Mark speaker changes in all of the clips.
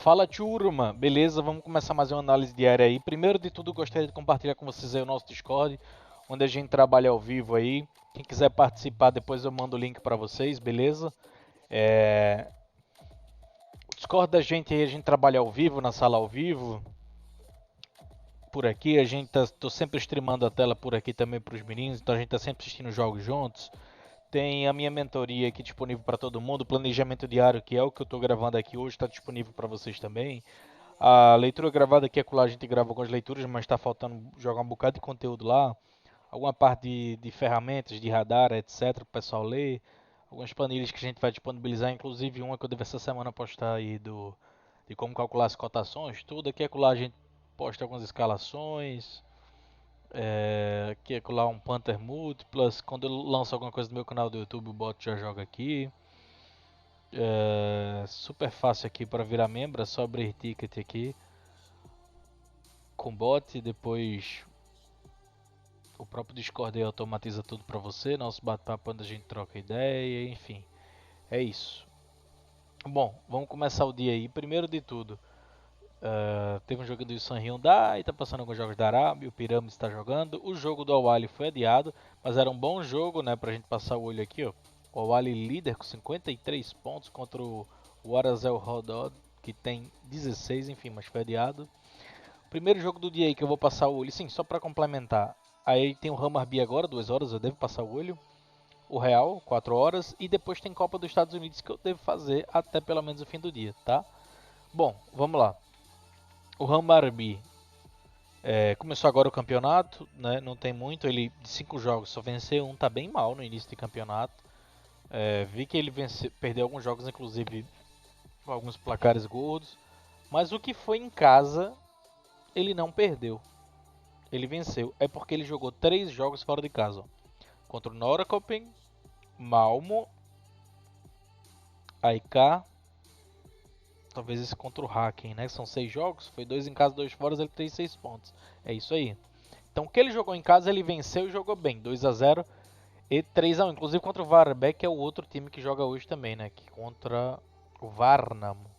Speaker 1: Fala turma, beleza? Vamos começar mais uma análise diária aí. Primeiro de tudo, gostaria de compartilhar com vocês aí o nosso Discord, onde a gente trabalha ao vivo aí. Quem quiser participar, depois eu mando o link para vocês, beleza? O Discord da gente aí, a gente trabalha ao vivo, na sala ao vivo. Por aqui, tô sempre streamando a tela por aqui também para os meninos, então a gente tá sempre assistindo jogos juntos. Tem a minha mentoria aqui disponível para todo mundo, o planejamento diário, que é o que eu estou gravando aqui hoje, está disponível para vocês também. A leitura gravada aqui é a gente grava algumas leituras, mas está faltando jogar um bocado de conteúdo lá. Alguma parte de ferramentas, de radar, etc. para o pessoal ler. Algumas planilhas que a gente vai disponibilizar, inclusive uma que eu devo essa semana postar aí de como calcular as cotações. Tudo aqui é lá a gente posta algumas escalações. Aqui é lá um Panther Múltiplas. Quando eu lanço alguma coisa no meu canal do YouTube, o bot já joga aqui. Super fácil aqui para virar membro, é só abrir ticket aqui com bot, depois o próprio Discord aí automatiza tudo para você, nosso bate-papo onde a gente troca ideia, enfim, é isso. Bom, vamos começar o dia aí. Primeiro de tudo, teve um jogo do San Hyundai, tá passando alguns jogos da Arábia, o Pirâmide está jogando. O jogo do Awali foi adiado, mas era um bom jogo, né, pra gente passar o olho aqui, ó. O Awali líder com 53 pontos contra o Warazel Rodod, que tem 16, enfim, mas foi adiado. Primeiro jogo do dia aí que eu vou passar o olho, sim, só para complementar. Aí tem o Hammarby agora, 2 horas, eu devo passar o olho. O Real, 4 horas. E depois tem Copa dos Estados Unidos que eu devo fazer até pelo menos o fim do dia, tá? Bom, vamos lá. O Hammarby começou agora o campeonato, né? Não tem muito. Ele de 5 jogos só venceu um, tá bem mal no início de campeonato. Vi que ele perdeu alguns jogos, inclusive alguns placares gordos. Mas o que foi em casa, ele não perdeu. Ele venceu. É porque ele jogou 3 jogos fora de casa. Ó. Contra o Norrköping, Malmo, AIK, talvez esse contra o Hacken, né? São 6 jogos, foi 2 em casa, 2 fora, ele tem 6 pontos. É isso aí. Então o que ele jogou em casa, ele venceu e jogou bem. 2 a 0 e 3 a 1. Inclusive contra o Varberg, que é o outro time que joga hoje também, né? Que contra o Varnamo.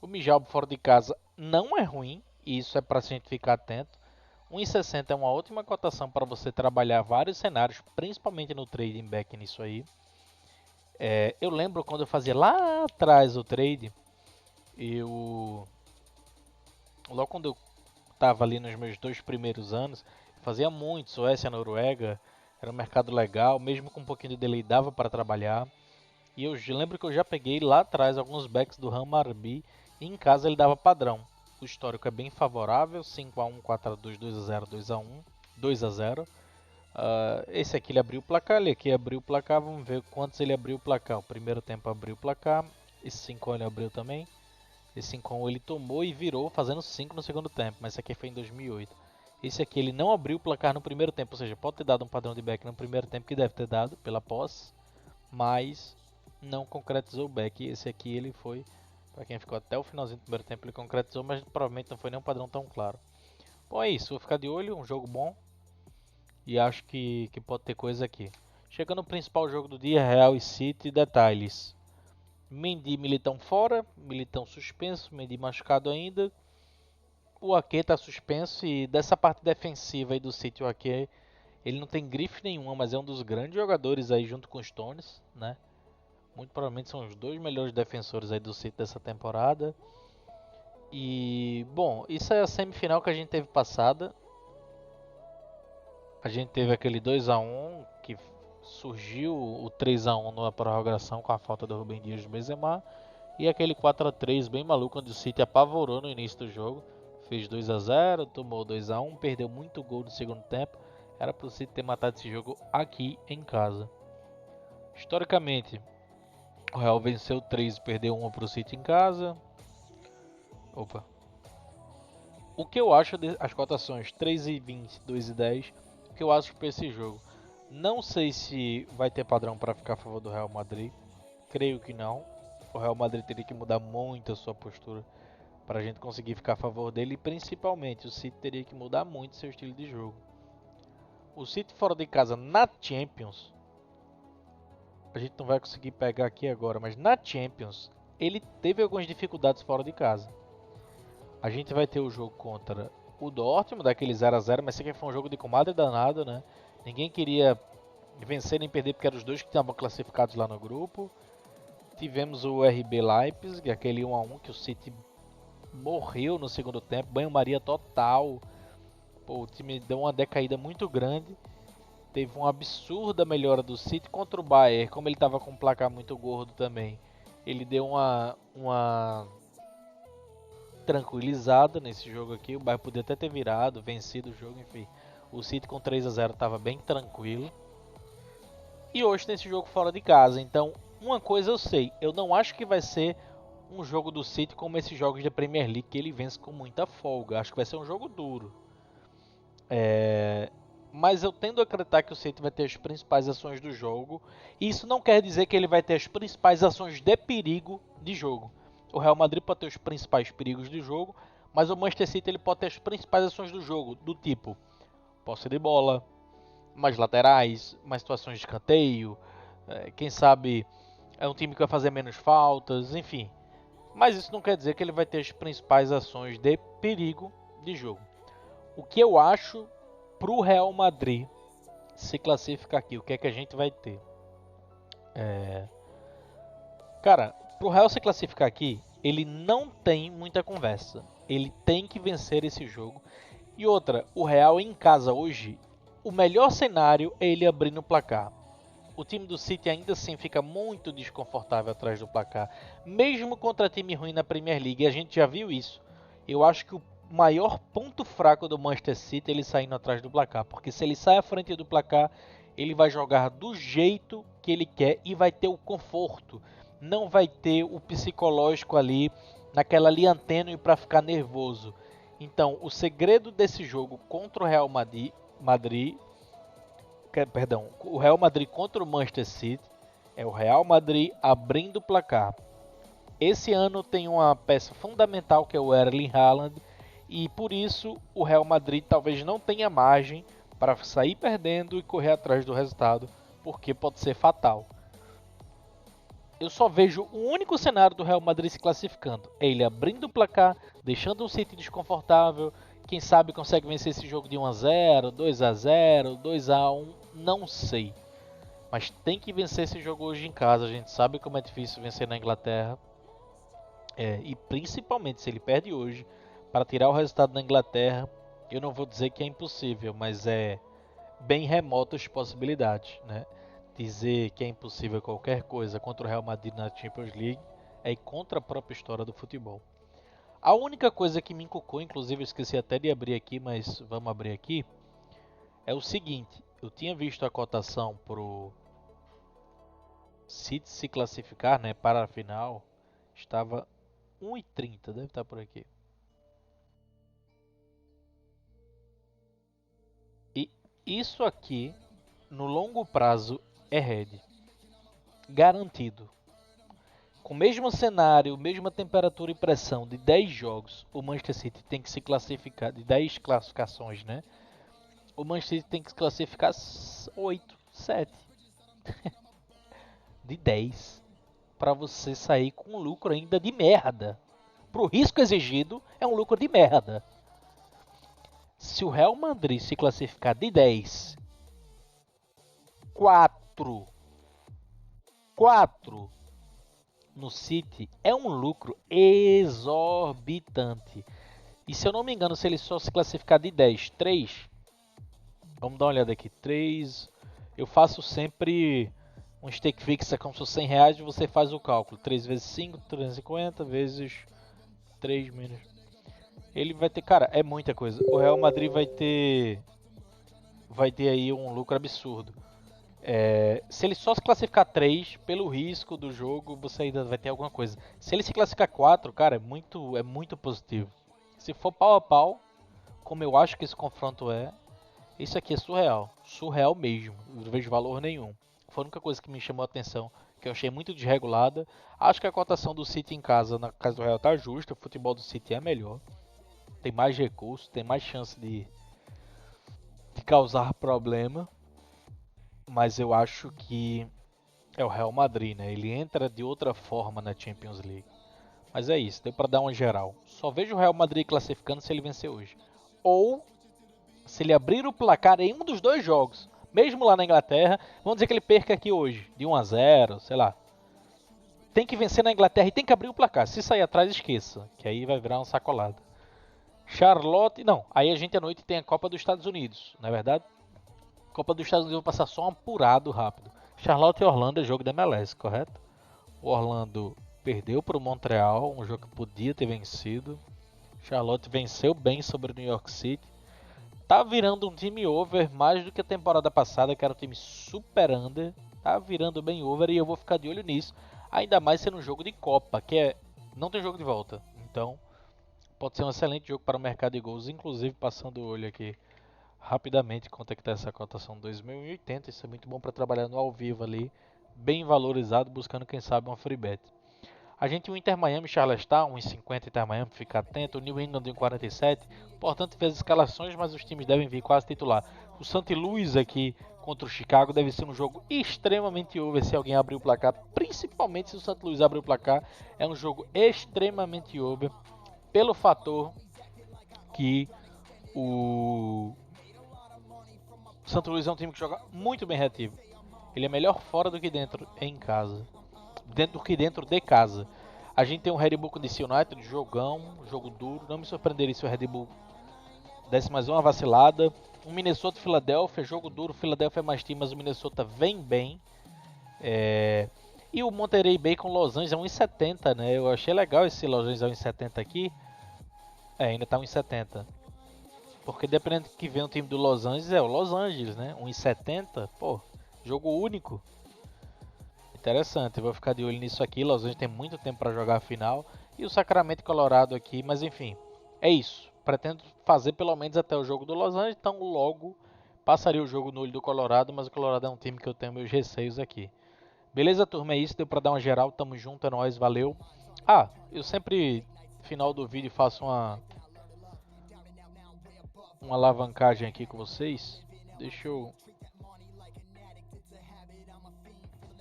Speaker 1: O Mijalbo fora de casa não é ruim, e isso é para a gente ficar atento. 1,60 é uma ótima cotação para você trabalhar vários cenários, principalmente no trading back nisso aí. Eu lembro quando eu fazia lá atrás o trade, eu logo quando eu estava ali nos meus 2 primeiros anos, fazia muito Suécia, Noruega, era um mercado legal, mesmo com um pouquinho de delay dava para trabalhar. E eu lembro que eu já peguei lá atrás alguns backs do Hammarby e em casa ele dava padrão. O histórico é bem favorável, 5 a 1, 4 a 2, 2 a 0, 2 a 1, 2 a 0. Esse aqui ele abriu o placar, ele aqui abriu o placar, vamos ver quantos ele abriu o placar. O primeiro tempo abriu o placar, esse 5 ele abriu também. Esse 5 ele tomou e virou fazendo 5 no segundo tempo, mas esse aqui foi em 2008. Esse aqui ele não abriu o placar no primeiro tempo, ou seja, pode ter dado um padrão de back no primeiro tempo que deve ter dado pela posse, mas não concretizou o back. Esse aqui ele foi, para quem ficou até o finalzinho do primeiro tempo, ele concretizou, mas provavelmente não foi nenhum padrão tão claro. Bom, é isso, vou ficar de olho, um jogo bom. E acho que pode ter coisa aqui. Chegando no principal jogo do dia, Real e City, detalhes. Mendy e Militão fora, Militão suspenso, Mendy machucado ainda. O Ake está suspenso e dessa parte defensiva aí do City, o Ake, ele não tem grife nenhuma, mas é um dos grandes jogadores aí junto com os Stones, né? Muito provavelmente são os 2 melhores defensores aí do City dessa temporada. E, bom, isso é a semifinal que a gente teve passada. A gente teve aquele 2 a 1 que surgiu o 3 a 1 na prorrogação com a falta do Rubem Dias do Benzema e aquele 4 a 3 bem maluco onde o City apavorou no início do jogo, fez 2 a 0, tomou 2 a 1, perdeu muito gol no segundo tempo. Era para o City ter matado esse jogo aqui em casa. Historicamente, o Real venceu 3 e perdeu 1 para o City em casa. Opa. O que eu acho das cotações 3,20, 2,10, o que eu acho para esse jogo? Não sei se vai ter padrão para ficar a favor do Real Madrid. Creio que não. O Real Madrid teria que mudar muito a sua postura para a gente conseguir ficar a favor dele. E principalmente o City teria que mudar muito seu estilo de jogo. O City fora de casa na Champions, a gente não vai conseguir pegar aqui agora, mas na Champions ele teve algumas dificuldades fora de casa. A gente vai ter o jogo contra o Dortmund, daquele 0 a 0, mas isso aqui foi um jogo de comadre danado, né? Ninguém queria vencer nem perder porque eram os dois que estavam classificados lá no grupo. Tivemos o RB Leipzig, aquele 1 a 1 que o City morreu no segundo tempo, banho-maria total. Pô, o time deu uma decaída muito grande. Teve uma absurda melhora do City contra o Bayern, como ele estava com um placar muito gordo também. Ele deu uma tranquilizada nesse jogo aqui. O Bayern podia até ter virado, vencido o jogo, enfim. O City com 3 a 0 estava bem tranquilo. E hoje tem esse jogo fora de casa. Então, uma coisa eu sei, eu não acho que vai ser um jogo do City como esses jogos da Premier League que ele vence com muita folga. Acho que vai ser um jogo duro. Mas eu tendo a acreditar que o City vai ter as principais ações do jogo. E isso não quer dizer que ele vai ter as principais ações de perigo de jogo. O Real Madrid pode ter os principais perigos de jogo, mas o Manchester City ele pode ter as principais ações do jogo, do tipo posse de bola, mais laterais, mais situações de escanteio, quem sabe é um time que vai fazer menos faltas, enfim. Mas isso não quer dizer que ele vai ter as principais ações de perigo de jogo. O que eu acho para o Real Madrid se classificar aqui, o que é que a gente vai ter? Cara, para o Real se classificar aqui, ele não tem muita conversa. Ele tem que vencer esse jogo. E outra, o Real em casa hoje, o melhor cenário é ele abrindo o placar. O time do City ainda assim fica muito desconfortável atrás do placar, mesmo contra time ruim na Premier League, e a gente já viu isso. Eu acho que o maior ponto fraco do Manchester City é ele saindo atrás do placar, porque se ele sai à frente do placar, ele vai jogar do jeito que ele quer e vai ter o conforto. Não vai ter o psicológico ali, naquela linha tênue para ficar nervoso. Então, o segredo desse jogo contra o Real Madrid, perdão, o Real Madrid contra o Manchester City é o Real Madrid abrindo o placar. Esse ano tem uma peça fundamental que é o Erling Haaland e por isso o Real Madrid talvez não tenha margem para sair perdendo e correr atrás do resultado, porque pode ser fatal. Eu só vejo o único cenário do Real Madrid se classificando. É ele abrindo o placar, deixando o City desconfortável. Quem sabe consegue vencer esse jogo de 1 a 0, 2 a 0, 2 a 1, não sei. Mas tem que vencer esse jogo hoje em casa. A gente sabe como é difícil vencer na Inglaterra. E principalmente se ele perde hoje, para tirar o resultado na Inglaterra, eu não vou dizer que é impossível, mas é bem remoto as possibilidades, né? Dizer que é impossível qualquer coisa contra o Real Madrid na Champions League é ir contra a própria história do futebol. A única coisa que me encucou, inclusive eu esqueci até de abrir aqui, mas vamos abrir aqui, é o seguinte, eu tinha visto a cotação pro City se classificar, né, para a final, estava 1,30, deve estar por aqui. E isso aqui, no longo prazo, é head. Garantido. Com o mesmo cenário, mesma temperatura e pressão de 10 jogos, o Manchester City tem que se classificar, de 10 classificações, né? O Manchester City tem que se classificar 8, 7 de 10 para você sair com um lucro ainda de merda. Pro risco exigido, é um lucro de merda. Se o Real Madrid se classificar de 10, 4 no City, é um lucro exorbitante. E se eu não me engano, se ele só se classificar de 10, 3, vamos dar uma olhada aqui, 3, eu faço sempre um stake fixa como se fosse 100 reais e você faz o cálculo, 3 vezes 5, 350 vezes 3 menos. Ele vai ter, cara, é muita coisa. O Real Madrid vai ter aí um lucro absurdo. Se ele só se classificar 3, pelo risco do jogo, você ainda vai ter alguma coisa. Se ele se classificar 4, cara, é muito positivo. Se for pau a pau, como eu acho que esse confronto isso aqui é surreal. Surreal mesmo. Não vejo valor nenhum. Foi a única coisa que me chamou a atenção, que eu achei muito desregulada. Acho que a cotação do City em casa, na casa do Real, tá justa. O futebol do City é melhor. Tem mais recursos, tem mais chance de causar problema. Mas eu acho que É o Real Madrid, né? Ele entra de outra forma na Champions League. Mas é isso, deu pra dar uma geral. Só vejo o Real Madrid classificando se ele vencer hoje. Ou se ele abrir o placar em um dos dois jogos, mesmo lá na Inglaterra, vamos dizer que ele perca aqui hoje, de 1 a 0, sei lá. Tem que vencer na Inglaterra e tem que abrir o placar. Se sair atrás, esqueça, que aí vai virar uma sacolada. Charlotte, não, aí a gente à noite tem a Copa dos Estados Unidos, não é verdade? Copa dos Estados Unidos, eu vou passar só um apurado rápido. Charlotte e Orlando é jogo da MLS, correto? O Orlando perdeu para o Montreal, um jogo que podia ter vencido. Charlotte venceu bem sobre o New York City. Tá virando um time over mais do que a temporada passada, que era um time super under. Tá virando bem over e eu vou ficar de olho nisso. Ainda mais sendo um jogo de Copa, que não tem jogo de volta. Então, pode ser um excelente jogo para o mercado de gols. Inclusive, passando o olho aqui rapidamente quanto é que tá essa cotação 2.080. Isso é muito bom para trabalhar no ao vivo ali. Bem valorizado, buscando quem sabe uma free bet. A gente tem o Inter Miami Charlestown, 1,50 Inter Miami, fica atento. O New England 1,47. Importante ver as escalações, mas os times devem vir quase titular. O St. Louis aqui contra o Chicago deve ser um jogo extremamente over se alguém abrir o placar. Principalmente se o St. Louis abrir o placar. É um jogo extremamente over pelo fator que o St. Louis é um time que joga muito bem reativo. Ele é melhor fora do que dentro em casa. Dentro do que dentro de casa. A gente tem um Red Bull com DC United, jogão, jogo duro. Não me surpreenderia se o Red Bull desse mais uma vacilada. Um Minnesota e Philadelphia, jogo duro. Philadelphia é mais time, mas o Minnesota vem bem. E o Monterey Bay com Los Angeles é 1,70, né? Eu achei legal esse Los Angeles 1,70 aqui. Ainda tá 1,70. Porque dependendo que vem o time do Los Angeles, é o Los Angeles, né? 1,70, pô, jogo único. Interessante, eu vou ficar de olho nisso aqui. Los Angeles tem muito tempo para jogar a final. E o Sacramento Colorado aqui, mas enfim, é isso. Pretendo fazer pelo menos até o jogo do Los Angeles, então logo passaria o jogo no olho do Colorado, mas o Colorado é um time que eu tenho meus receios aqui. Beleza, turma? É isso, deu pra dar uma geral. Tamo junto, é nóis, valeu. Ah, eu sempre, no final do vídeo, faço uma alavancagem aqui com vocês. Deixa eu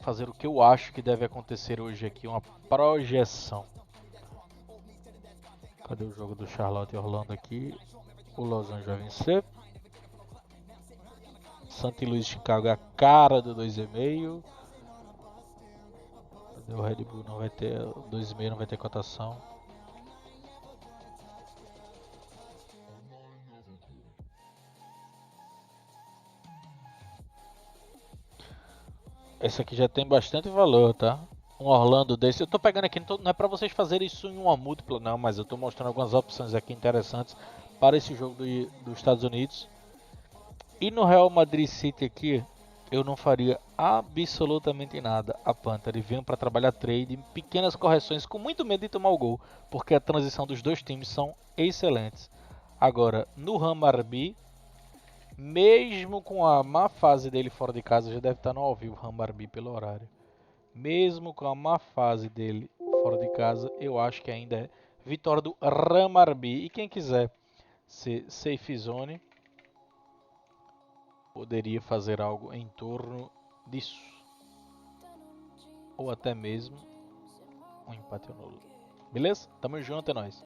Speaker 1: fazer o que eu acho que deve acontecer hoje aqui, uma projeção. Cadê o jogo do Charlotte e Orlando aqui? O Los Angeles vai vencer. St. Louis Chicago é a cara do 2,5. Cadê o Red Bull? Não vai ter 2,5, não vai ter cotação. Esse aqui já tem bastante valor, tá? Um Orlando desse. Eu tô pegando aqui, não é pra vocês fazerem isso em uma múltipla, não, mas eu tô mostrando algumas opções aqui interessantes para esse jogo dos Estados Unidos. E no Real Madrid City aqui, eu não faria absolutamente nada. A Panther vem para trabalhar trade, pequenas correções, com muito medo de tomar o gol, porque a transição dos dois times são excelentes. Agora, no Hammarby, mesmo com a má fase dele fora de casa, já deve estar no ao vivo Hammarby pelo horário. Mesmo com a má fase dele fora de casa, eu acho que ainda é vitória do Hammarby. E quem quiser ser safe zone, poderia fazer algo em torno disso. Ou até mesmo um empate nulo. Beleza? Tamo junto, é nóis.